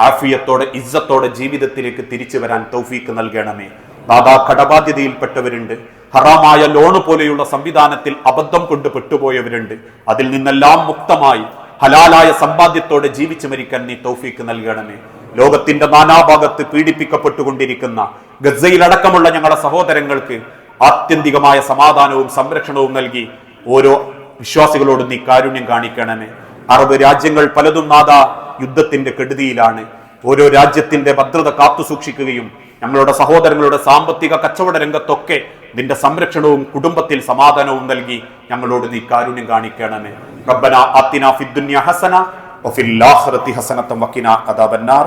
ആഫിയത്തോടെ ഇസ്സത്തോടെ ജീവിതത്തിലേക്ക് തിരിച്ചു വരാൻ തൗഫീക്ക് നൽകണമേ. നാഥാ കടബാധ്യതയിൽപ്പെട്ടവരുണ്ട്, ഹറാമായ ലോണ് പോലെയുള്ള സംവിധാനത്തിൽ അബദ്ധം കൊണ്ട് പെട്ടുപോയവരുണ്ട്. അതിൽ നിന്നെല്ലാം മുക്തമായി ഹലാലായ സമ്പാദ്യത്തോടെ ജീവിച്ചു മരിക്കാൻ നീ തൗഫീക്ക് നൽകണമേ. ലോകത്തിന്റെ നാനാഭാഗത്ത് പീഡിപ്പിക്കപ്പെട്ടുകൊണ്ടിരിക്കുന്ന ഗസയിലടക്കമുള്ള ഞങ്ങളുടെ സഹോദരങ്ങൾക്ക് ആത്യന്തികമായ സമാധാനവും സംരക്ഷണവും നൽകി ഓരോ വിശ്വാസികളോടും നീ കാരുണ്യം കാണിക്കണമേ. അറബ് രാജ്യങ്ങൾ പലതും നാഥാ യുദ്ധത്തിന്റെ കെടുതിയിലാണ്. ഓരോ രാജ്യത്തിന്റെ ഭദ്രത കാത്തുസൂക്ഷിക്കുകയും ഞങ്ങളുടെ സഹോദരങ്ങളുടെ സാമ്പത്തിക കച്ചവട രംഗത്തൊക്കെ നിന്റെ സംരക്ഷണവും കുടുംബത്തിൽ സമാധാനവും നൽകി ഞങ്ങളോട് നീ കാരുണ്യം കാണിക്കണമേ. റബ്ബനാ ആതിനാ ഫിദ്ദുനിയ ഹസന വഫിൽ ആഖിറതി ഹസനത വഖിനാ അദാബന്നാർ.